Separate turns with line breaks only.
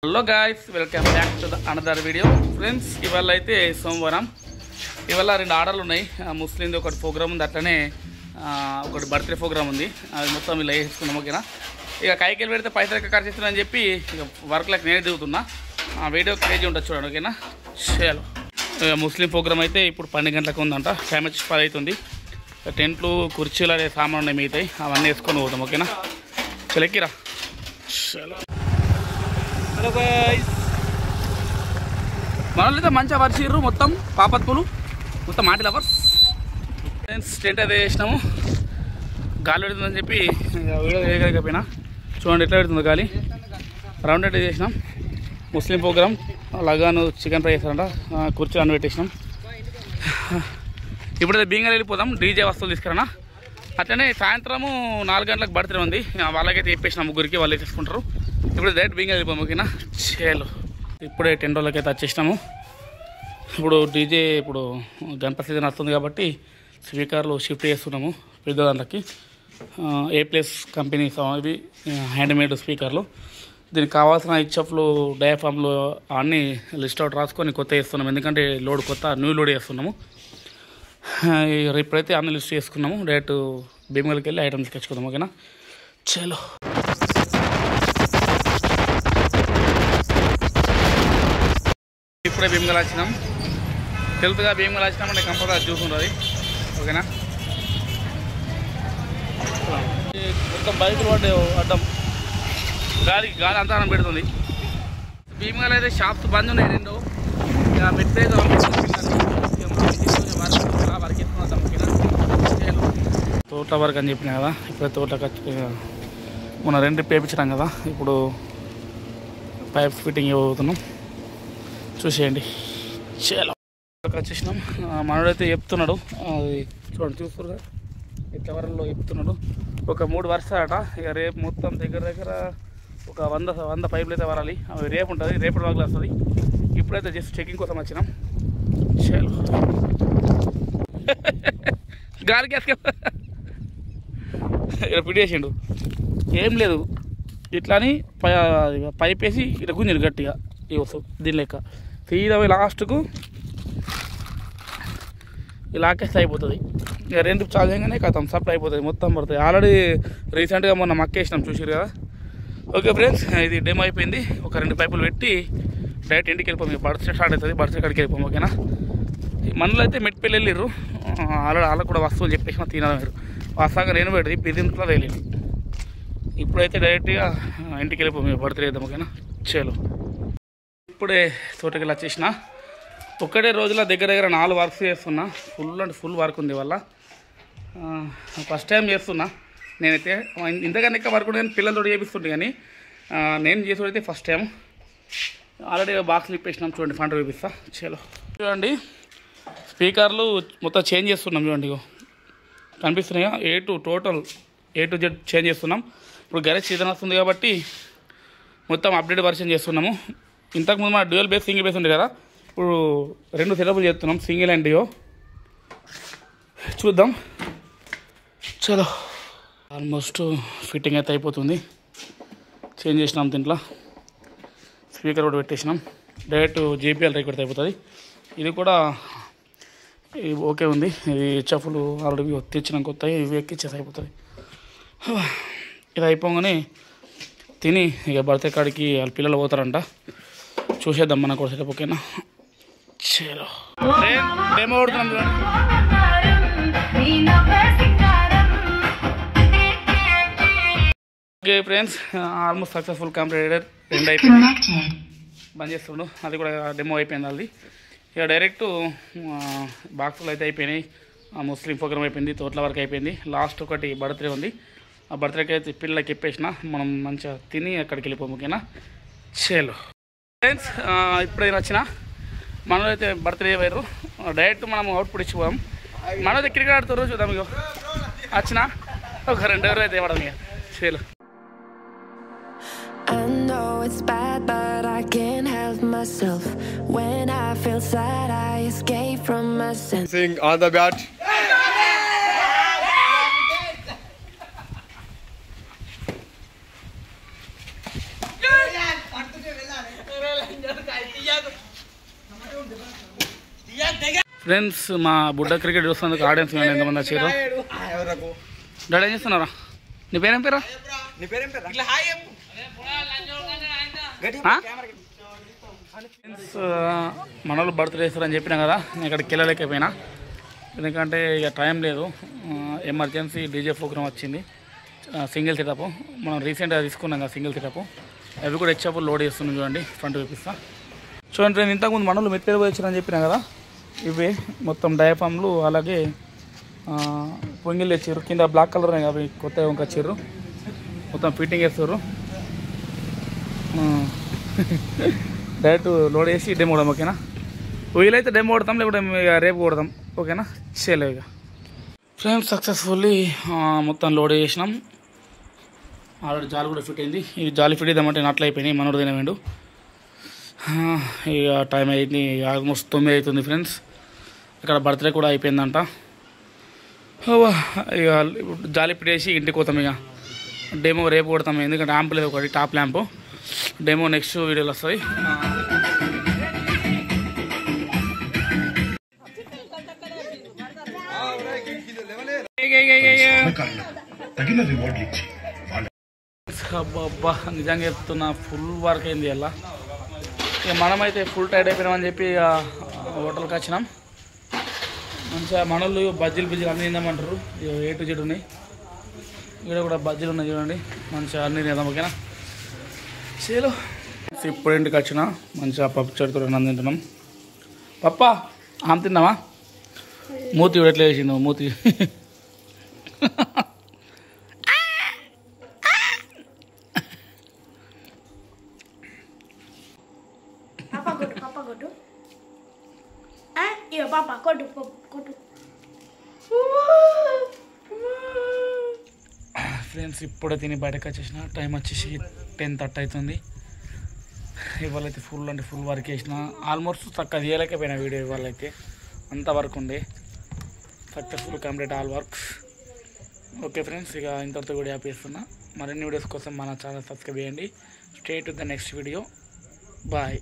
Hello guys, welcome back to the another video. Friends, ఇవాళ అయితే సోమవారం. ఇవాళ 2 ఆర్డర్లు ఉన్నాయి. ముస్లింది ఒకటి ప్రోగ్రామ్ ఉంది, అట్లనే ఒకటి బర్త్డే ప్రోగ్రామ్ ఉంది. అది మొత్తం ఇలా వేసుకున్నాం. ఓకేనా, ఇక కైకెళ్ళి పెడితే పైసలు ఎక్కడ ఖర్చు చేస్తున్నాను చెప్పి ఇక వర్క్లకు నేనే దిగుతున్నా. వీడియో క్రేజీ ఉంటుంది చూడండి. ఓకేనా, చలో. ముస్లిం ప్రోగ్రామ్ అయితే ఇప్పుడు 12 గంటలకు ఉందంట. టైం వచ్చి 10 అవుతుంది. టెంట్లు, కుర్చీలు అనే సామాన్ ఉన్నాయి, మిగతాయి అవన్నీ వేసుకొని పోతాం. ఓకేనా, చలో ఎక్కిరా. చలో. హలో గైస్, మనల్ని మంచిగా వర్షిర్రు, మొత్తం పాపత్తులు, మొత్తం మాటి లవర్స్. ఫ్రెండ్స్, టెంట్ అయితే వేసినాము. గాలి పెడుతుందని చెప్పి వీడియో వేయకపోయినా చూడండి ఎట్లా పెడుతుందో గాలి. రౌండ్ అయితే చేసినాం. ముస్లిం ప్రోగ్రామ్, లగాను చికెన్ ఫ్రై చేస్తారంట. కుర్చీలు అన్ని పెట్టేసినాం. ఇప్పుడైతే బీంగల్ వెళ్ళిపోదాం. డీజే వస్తువులు తీసుకురానా. అట్లనే సాయంత్రము 4 గంటలకు బర్త్డే ఉంది. వాళ్ళకైతే చెప్పేసినాం, ముగ్గురికి వాళ్ళే తీసుకుంటారు. ఇప్పుడు డైరెక్ట్ బీంగల్ వెళ్ళిపోయాము. ఓకేనా, చేయాలి. ఇప్పుడే 10 రోజులకి అయితే వచ్చేసినాము. ఇప్పుడు డీజే ఇప్పుడు గణపతి సీజన్ వస్తుంది కాబట్టి స్పీకర్లు షిఫ్ట్ చేస్తున్నాము పెద్ద దాంట్లోకి. A+ కంపెనీ ఇవి హ్యాండ్మేడ్ స్పీకర్లు. దీనికి కావాల్సిన హెచ్ఎఫ్లు, డయాఫామ్లు అన్నీ లిస్ట్ అవుట్ రాసుకొని కొత్త వేస్తున్నాము. ఎందుకంటే న్యూ లోడ్ చేస్తున్నాము. ఇప్పుడైతే అన్ని లిస్ట్ చేసుకున్నాము. డైరెక్ట్ బీంగల్కి వెళ్ళి ఐటమ్స్ తెచ్చుకుందాం. ఓకేనా, చలో. ఇప్పుడే భీమగల్ వచ్చినాం. తెలుసుగా భీమగల్ వచ్చినామంటే కంపల్సరీ జ్యూస్ ఉంటుంది. ఓకేనా, మొత్తం బైకులు పడ్డే అడ్డం గాలి అంతా పెడుతుంది. భీమగల్ అయితే షాప్స్ బంద్ ఉన్నాయి 2. ఇక పెట్టే వర్క్ ఎత్తుకుంటాం. ఓకేనా, తోట వర్క్ అని చెప్పినా కదా. ఇప్పుడు తోటకి మొన్న 2 పేపించినాం కదా. ఇప్పుడు పైప్స్ ఫిట్టింగ్ ఇవ్వబోతున్నాం, చూసేయండి. చాలా వచ్చేసినాం. మనోడైతే చెప్తున్నాడు, అది చూడండి, చూస్తున్నా ఎట్లా వరల్లో చెప్తున్నాడు. ఒక 3 వరుసట. ఇక రేపు మొత్తం దగ్గర ఒక 100 పైపులు అయితే వరాలి. అవి రేపు ఉంటుంది, రేపటి వాగులు వస్తుంది. ఇప్పుడైతే జస్ట్ చెకింగ్ కోసం వచ్చినాం. చాలా గాలి గ్యాస్ ఇక్కడ పిట్టేసిండు. ఏం లేదు, ఇట్లా అని పైప్ వేసి ఇట్లా గుంజరు గట్టిగా ఈ వస్తువు. దీని లెక్క సీదా లాస్ట్కు ఇలాకేస్తే అయిపోతుంది. ఇక 2 చార్జ్ చేయగానే కథం సప్లై అయిపోతుంది, మొత్తం పడుతుంది. ఆల్రెడీ రీసెంట్గా మొన్న మక్కేసినాం, చూసారు కదా. ఓకే ఫ్రెండ్స్, ఇది డెమో అయిపోయింది. ఒక 2 పైపులు పెట్టి డైరెక్ట్ ఇంటికి వెళ్ళిపోయి బర్త్డే స్టార్ట్ అవుతుంది. బర్త్డే కాడికి వెళ్ళిపోయాం. ఓకేనా, మనలో అయితే మెట్టిపల్లి వెళ్ళిర్రు. ఆల్రెడీ వాళ్ళకు కూడా వస్తువులు చెప్పేసిన తినలేరు. వాస్తాగా నేను పెట్టి పిదింట్లో వెళ్ళింది. ఇప్పుడైతే డైరెక్ట్గా ఇంటికి వెళ్ళిపోయి బర్త్డే చేద్దాం. ఓకేనా, చలో. ఇప్పుడే తోటకెళ్ళి వచ్చేసిన. ఒక్కటే రోజులో దగ్గర 4 వర్క్స్ చేస్తున్నా. ఫుల్ వర్క్ ఉంది వల్ల. ఫస్ట్ టైం చేస్తున్నా నేనైతే. ఇంతకన్నా ఎక్కువ వర్క్ ఉంది కానీ పిల్లలతో చేపిస్తుంటే, కానీ నేను చేసేదైతే ఫస్ట్ టైం. ఆల్రెడీ బాక్స్లు ఇప్పేసినాం. చూడండి, ఫండ్ చూపిస్తా. చలో చూడండి, స్పీకర్లు మొత్తం చేంజ్ చేస్తున్నాం. చూడండి, కనిపిస్తున్నాయా? Total A to Z change చేస్తున్నాం. ఇప్పుడు గరేజ్ సీజన్ వస్తుంది కాబట్టి మొత్తం అప్డేట్ వర్షన్ చేస్తున్నాము. ఇంతకుముందు మన డ్యూయల్ బేస్, సింగిల్ బేస్ ఉంది కదా. ఇప్పుడు 2 సెటప్లు చేస్తున్నాం, సింగిల్ అండ్ డ్యూయో. చూద్దాం, చలో. ఆల్మోస్ట్ ఫిట్టింగ్ అయితే అయిపోతుంది. చేంజ్ చేసినాం. దీంట్లో స్పీకర్ కూడా పెట్టేసినాం. డైరెక్ట్ JBL రికార్డ్ అయిపోతుంది. ఇది కూడా ఓకే ఉంది. ఇది హెచ్ఎఫ్లు ఆల్రెడీ తెచ్చినాం కొత్తవి, ఇవి ఎక్కిచ్చేసి అయిపోతుంది. ఇది అయిపోగానే తిని ఇక బర్త్డే కాడికి వాళ్ళ పిల్లలు పోతారంట. చూసేద్దాం మన కూడా సెటప్. ఓకేనా, చలో. డెమో కొడుతున్నాం చూడండి. Okay friends, almost successful completed. 2 అయిపోయింది, బంద్ చేస్తుండు. అది కూడా డెమో అయిపోయింది అది. ఇక డైరెక్ట్ బాక్సులు అయితే అయిపోయినాయి. ముస్లిం ప్రోగ్రామ్ అయిపోయింది, తోటల వరకు అయిపోయింది. లాస్ట్ ఒకటి బర్త్డే ఉంది. ఆ బర్త్డేకి అయితే పిల్లలకి చెప్పేసిన మనం మంచిగా తిని అక్కడికి వెళ్ళిపోము. ఓకేనా, చలో. ఫ్రెండ్స్, ఇప్పుడైనా వచ్చిన మనోడైతే బర్త్డే అయ్యారు. డైరెక్ట్ మనం అవుట్పుట్ ఇచ్చిపోయాం. మనోదైతే క్రికెట్ ఆడుతారు, చూద్దాం. ఇక వచ్చిన ఒక 2 ఎవరు అయితే ఇవ్వడం. ఇక చలో.
I know it's bad, but I can't help myself. When I feel sad, I escape from my senses.
Sing on the bat.
Friends మా బుడ్డ క్రికెట్ చూస్తున్నందుకు ఆడియన్స్ కానీ ఎంతమంది వచ్చారు. డాడీ ఏం చేస్తున్నారా? నీ పేరేం పేరా? మనోళ్ళు బర్త్డే చేస్తారని చెప్పినా కదా, నేను ఇక్కడికి వెళ్ళలేకపోయినా ఎందుకంటే ఇక టైం లేదు. ఎమర్జెన్సీ డీజే ప్రోగ్రామ్ వచ్చింది, సింగిల్ సెటప్. మనం రీసెంట్గా తీసుకున్నాం కదా సింగిల్ సెటప్. అవి కూడా హెచ్ఎఫ్ లోడ్ చేస్తున్నాం. చూడండి ఫ్రంట్ చూపిస్తా. చూడండి నేను ఇంతకుముందు మనోళ్ళు మెటీరియల్ వచ్చారని చెప్పినా కదా, ఇవే మొత్తం డయాఫామ్లు అలాగే పొంగిల్ తెచ్చారు. కింద బ్లాక్ కలర్ అవి కొత్తగా వచ్చారు, మొత్తం ఫిట్టింగ్ వేస్తారు. డైరెక్ట్ లోడ్ వేసి డెమో కొడదాం. ఓకేనా? వీలైతే డెమో కొడతాం, లేకపోతే రేపు కొడదాం. ఓకేనా? చేయలేవు ఇక ఫ్రెండ్స్. సక్సెస్ఫుల్లీ మొత్తం లోడ్ చేసినాం. ఆల్రెడీ జాలి కూడా ఫిట్ అయింది. ఈ జాలి ఫిట్ ఇద్దామంటే నట్లు అయిపోయినాయి. మనోడు తినవేండు. ఇక టైం అయింది, ఆల్మోస్ట్ 9 అవుతుంది ఫ్రెండ్స్. ఇక్కడ బర్త్డే కూడా అయిపోయిందంట. ఇక జాలి ఫిట్ వేసి ఇంటికి పోతాం. ఇక డెమో రేపు కొడతాం, ఎందుకంటే ల్యాంప్ లేదు ఒకటి, టాప్ ల్యాంపు. డెమో నెక్స్ట్ వీడియోలో వస్తుంది. అబ్బా నిజంగా చెప్తున్నా, ఫుల్ వర్క్ అయింది అలా. ఇక మనమైతే ఫుల్ టైట్ అయిపోయినామని చెప్పి ఇక హోటల్కి వచ్చినాం. మంచిగా మనోళ్ళు బజ్జీలు అన్నీ తిందామంటారు. ఇక A to Z ఉన్నాయి. ఇక్కడ కూడా బజ్జీలు ఉన్నాయి చూడండి, మంచిగా అన్నీ తిందాం. ఓకేనా? చేలో ఇప్పుడు ఇంటికి వచ్చిన మంచిగా పప్పు చెడుతో అన్నం తింటున్నాం. పప్ప ఆమె తిన్నావా? మూతి ఎట్లా వేసింది మూతి. ఫ్రెండ్స్ ఇప్పుడే తిని బయటకు వచ్చేసిన. టైం వచ్చేసి 10:30 అవుతుంది. ఇవాళ అయితే ఫుల్ అంటే ఫుల్ వర్క్ చేసిన. ఆల్మోస్ట్ చక్కగా చేయలేకపోయినా వీడియో. ఇవాళ అయితే అంత వర్క్ ఉండే. Successful complete all works. Okay friends, ఇక ఇంతటితో వీడియో ఆపేస్తున్నా. మరిన్ని వీడియోస్ కోసం మన ఛానల్ సబ్స్క్రైబ్ చేయండి. Stay to the next video. Bye.